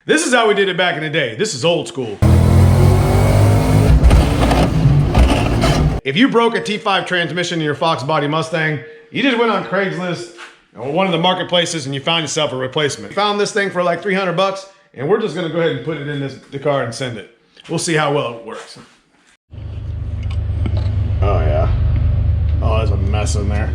This is how we did it back in the day. This is old school. If you broke a T5 transmission in your foxbody Mustang, you just went on Craigslist or one of the marketplaces and you found yourself a replacement. Found this thing for like 300 bucks and we're just gonna go ahead and put it in the car and send it. We'll see how well it works. Oh yeah. Oh, there's a mess in there.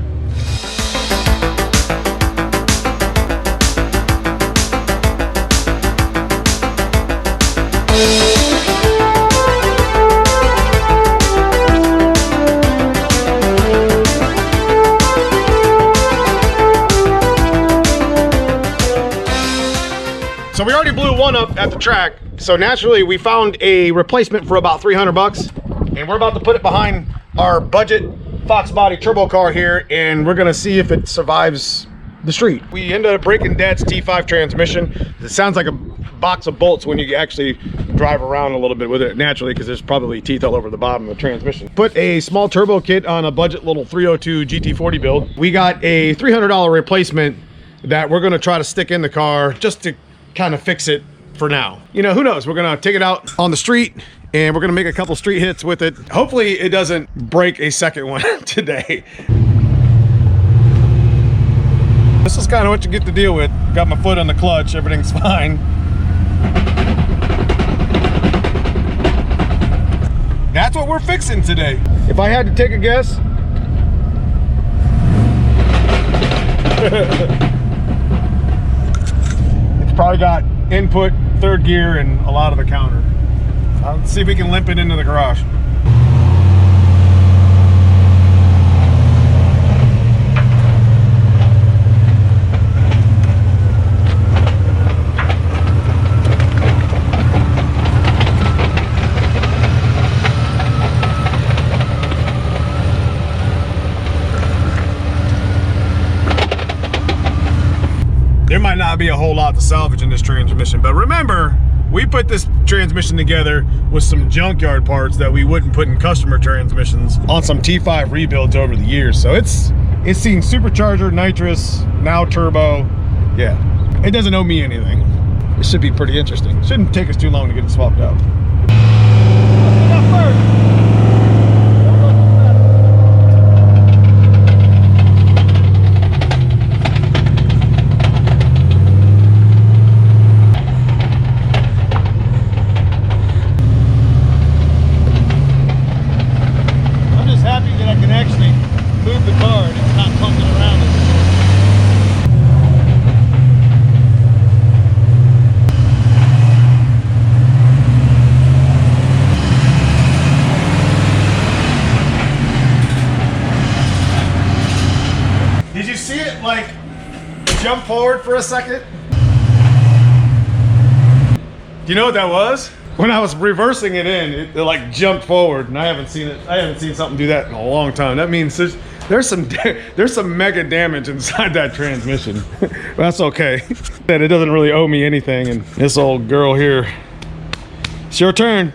So we already blew one up at the track. So naturally we found a replacement for about 300 bucks and we're about to put it behind our budget foxbody turbo car here and we're gonna see if it survives the street. We ended up breaking Dad's T5 transmission. It sounds like a box of bolts when you actually drive around a little bit with it naturally because there's probably teeth all over the bottom of the transmission. Put a small turbo kit on a budget little 302 GT40 build. We got a $300 replacement that we're gonna try to stick in the car just to kind of fix it for now. You know, who knows? We're gonna take it out on the street and we're gonna make a couple street hits with it. Hopefully it doesn't break a second one today. This is kind of what you get to deal with. Got my foot on the clutch, everything's fine. That's what we're fixing today. If I had to take a guess, probably got input, third gear, and a lot of the counter. Let's see if we can limp it into the garage. There might not be a whole lot to salvage in this transmission, but remember, we put this transmission together with some junkyard parts that we wouldn't put in customer transmissions on some T5 rebuilds over the years. So it's seen supercharger, nitrous, now turbo. Yeah, it doesn't owe me anything. It should be pretty interesting. Shouldn't take us too long to get it swapped out. Did you see it like jump forward for a second? Do you know what that was? When I was reversing it in, it like jumped forward, and I haven't seen something do that in a long time. That means there's some mega damage inside that transmission. That's okay. That it doesn't really owe me anything, and this old girl here. It's your turn.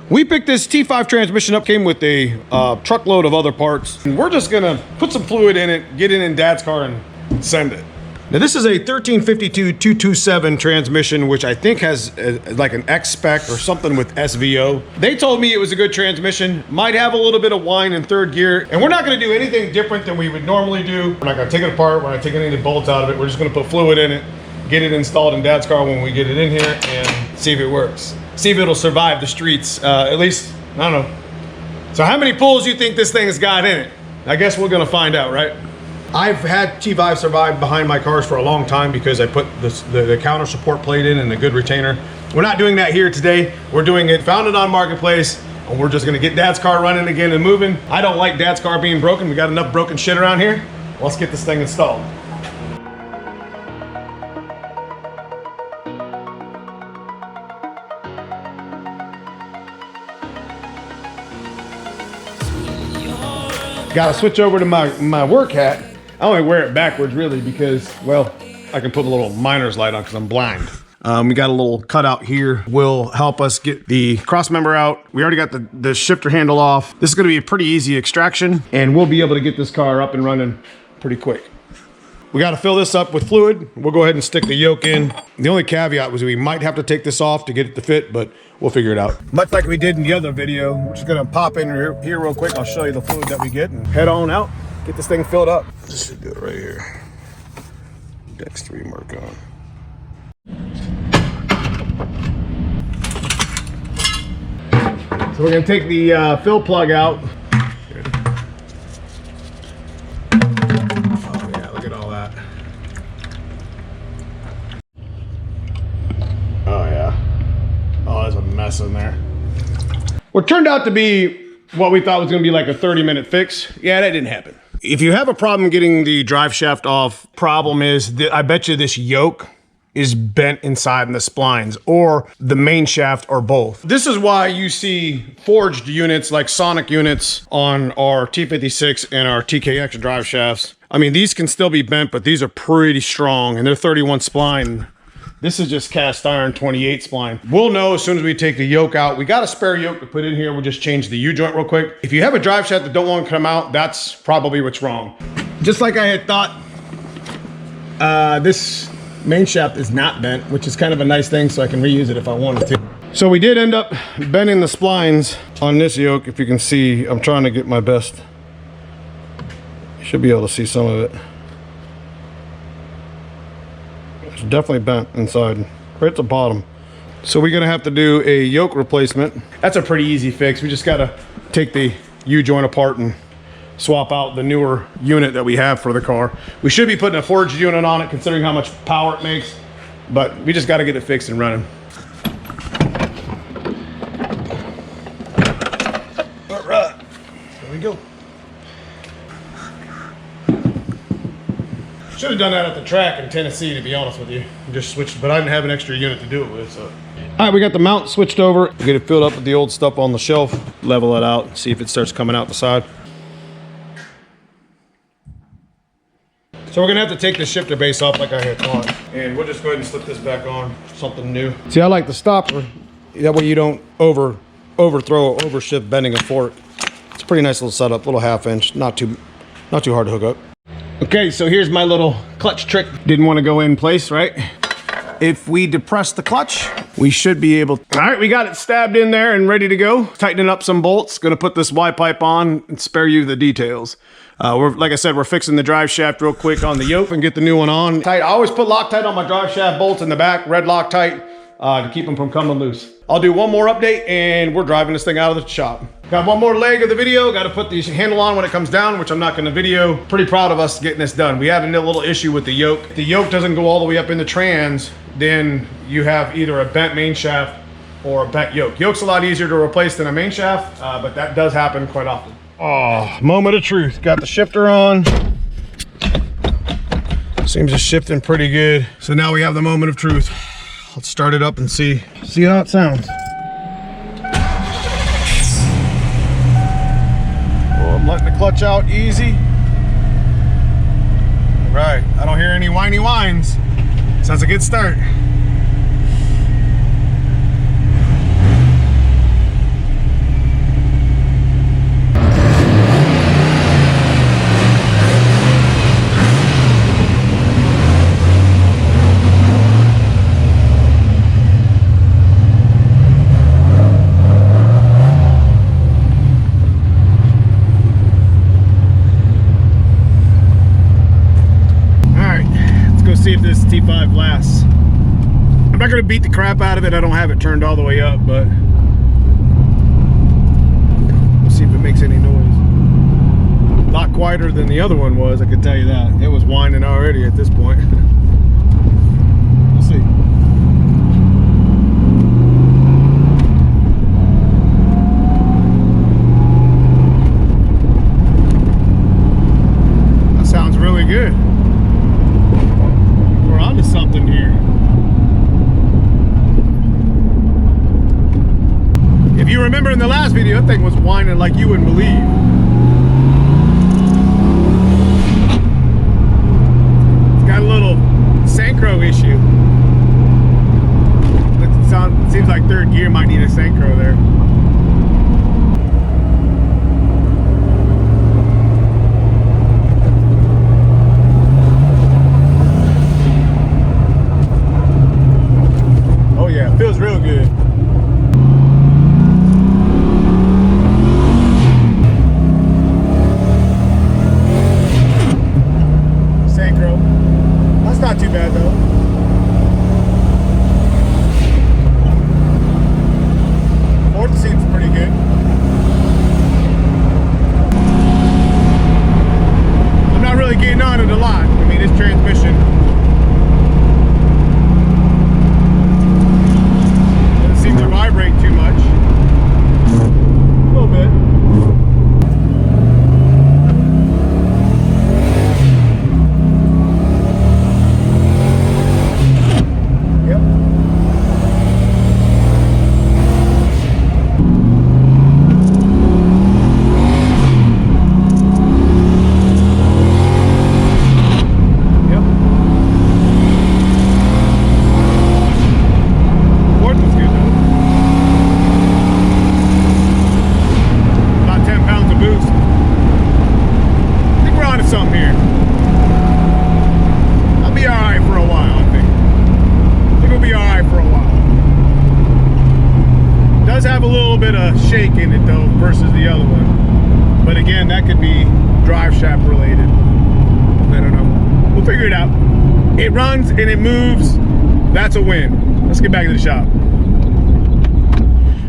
We picked this T5 transmission up, came with a truckload of other parts. And we're just gonna put some fluid in it, get it in Dad's car and send it. Now this is a 1352-227 transmission, which I think has like an X spec or something with SVO. They told me it was a good transmission, might have a little bit of whine in third gear, and we're not gonna do anything different than we would normally do. We're not gonna take it apart, we're not taking any bolts out of it. We're just gonna put fluid in it, get it installed in Dad's car when we get it in here and see if it works. See if it'll survive the streets, at least, I don't know. So how many pulls you think this thing has got in it? I guess we're gonna find out, right? I've had T5 survive behind my cars for a long time because I put the counter support plate in and a good retainer. We're not doing that here today. We're doing it, found it on Marketplace, and we're just gonna get Dad's car running again and moving. I don't like Dad's car being broken. We got enough broken shit around here. Let's get this thing installed. Gotta switch over to my work hat. I only wear it backwards really because, well, I can put a little miner's light on because I'm blind. We got a little cutout here. Will help us get the cross member out. We already got the shifter handle off. This is gonna be a pretty easy extraction and we'll be able to get this car up and running pretty quick. We got to fill this up with fluid. We'll go ahead and stick the yoke in. The only caveat was we might have to take this off to get it to fit, but we'll figure it out. Much like we did in the other video, we're just gonna pop in here real quick. I'll show you the fluid that we get and head on out. Get this thing filled up. This should do it right here. Dex 3 mark on. So we're gonna take the fill plug out. Oh yeah, look at all that. Oh yeah. Oh, there's a mess in there. What turned out to be what we thought was gonna be like a 30-minute fix. Yeah, that didn't happen. If you have a problem getting the drive shaft off, problem is that I bet you this yoke is bent inside in the splines or the main shaft or both. This is why you see forged units like Sonic units on our T56 and our TKX drive shafts. I mean, these can still be bent, but these are pretty strong and they're 31 spline. This is just cast iron 28 spline. We'll know as soon as we take the yoke out. We got a spare yoke to put in here. We'll just change the U-joint real quick. If you have a drive shaft that don't want to come out, that's probably what's wrong. Just like I had thought, this main shaft is not bent, which is kind of a nice thing, so I can reuse it if I wanted to. So we did end up bending the splines on this yoke. If you can see, I'm trying to get my best. You should be able to see some of it. It's definitely bent inside, right at the bottom. So we're gonna have to do a yoke replacement. That's a pretty easy fix. We just gotta take the U-joint apart and swap out the newer unit that we have for the car. We should be putting a forged unit on it considering how much power it makes, but we just gotta get it fixed and running. All right, there we go. Should have done that at the track in Tennessee, to be honest with you. Just switched, but I didn't have an extra unit to do it with, so. All right, we got the mount switched over. Get it filled up with the old stuff on the shelf. Level it out, see if it starts coming out the side. So we're gonna have to take the shifter base off like I had thought. And we'll just go ahead and slip this back on, something new. See, I like the stopper. That way you don't overthrow or overshift bending a fork. It's a pretty nice little setup, little 1/2 inch, not too hard to hook up. Okay, so here's my little clutch trick. Didn't want to go in place, right? If we depress the clutch, we should be able to. All right, we got it stabbed in there and ready to go. Tightening up some bolts. Gonna put this Y-pipe on and spare you the details. Like I said, we're fixing the drive shaft real quick on the yoke and get the new one on. Tight. I always put Loctite on my drive shaft bolts in the back, red Loctite, to keep them from coming loose. I'll do one more update and we're driving this thing out of the shop. Got one more leg of the video. Got to put the handle on when it comes down, which I'm not going to video. Pretty proud of us getting this done. We had a little issue with the yoke. If the yoke doesn't go all the way up in the trans, then you have either a bent main shaft or a bent yoke. Yoke's a lot easier to replace than a main shaft, but that does happen quite often. Oh, moment of truth. Got the shifter on. Seems to shifting pretty good. So now we have the moment of truth. Let's start it up and see how it sounds. I'm letting the clutch out easy. All right, I don't hear any whiny whines. So that's a good start. See if this T5 lasts. I'm not gonna beat the crap out of it. I don't have it turned all the way up, but we'll see if it makes any noise. A lot quieter than the other one was, I can tell you that. It was whining already at this point. We'll see. That sounds really good. Onto something here. If you remember in the last video, that thing was whining like you wouldn't believe. It's got a little synchro issue. It seems like third gear might need a synchro there. real good. Synchro. That's not too bad though. Fourth seems pretty good. I'm not really getting on it a lot. I mean, this transmission doesn't seem to vibrate too much. A little bit. Have a little bit of shake in it though versus the other one, but again, that could be drive shaft related. I don't know, we'll figure it out. It runs and it moves, that's a win. Let's get back to the shop.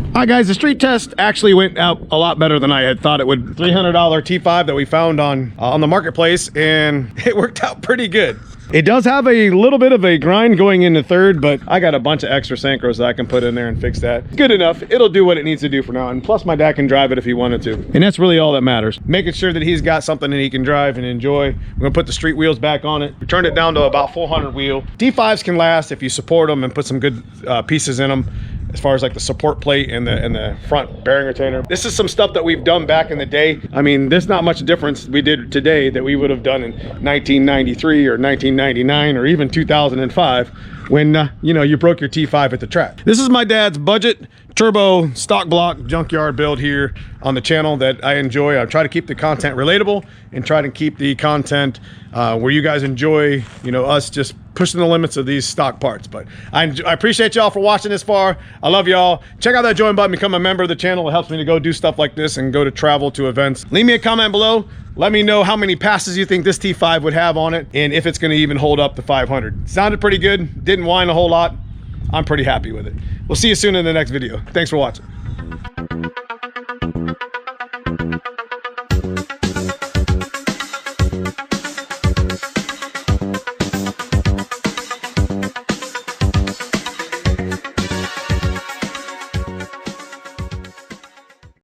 Alright guys, the street test actually went out a lot better than I had thought it would. $300 T5 that we found on the marketplace, and it worked out pretty good. It does have a little bit of a grind going into third, but I got a bunch of extra synchros that I can put in there and fix that. Good enough. It'll do what it needs to do for now. And plus my dad can drive it if he wanted to. And that's really all that matters. Making sure that he's got something that he can drive and enjoy. We're gonna put the street wheels back on it. We turned it down to about 400 wheel. T5s can last if you support them and put some good pieces in them, as far as like the support plate and the front bearing retainer. This is some stuff that we've done back in the day. I mean, there's not much difference we did today that we would have done in 1993 or 1999 or even 2005 when you know, you broke your T5 at the track. This is my dad's budget turbo stock block junkyard build here on the channel that I enjoy. I try to keep the content relatable and try to keep the content where you guys enjoy, you know, us just pushing the limits of these stock parts. But I appreciate y'all for watching this far. I love y'all. Check out that join button, become a member of the channel. It helps me to go do stuff like this and go to travel to events. Leave me a comment below. Let me know how many passes you think this T5 would have on it and if it's going to even hold up to 500. Sounded pretty good. Didn't whine a whole lot. I'm pretty happy with it. We'll see you soon in the next video. Thanks for watching.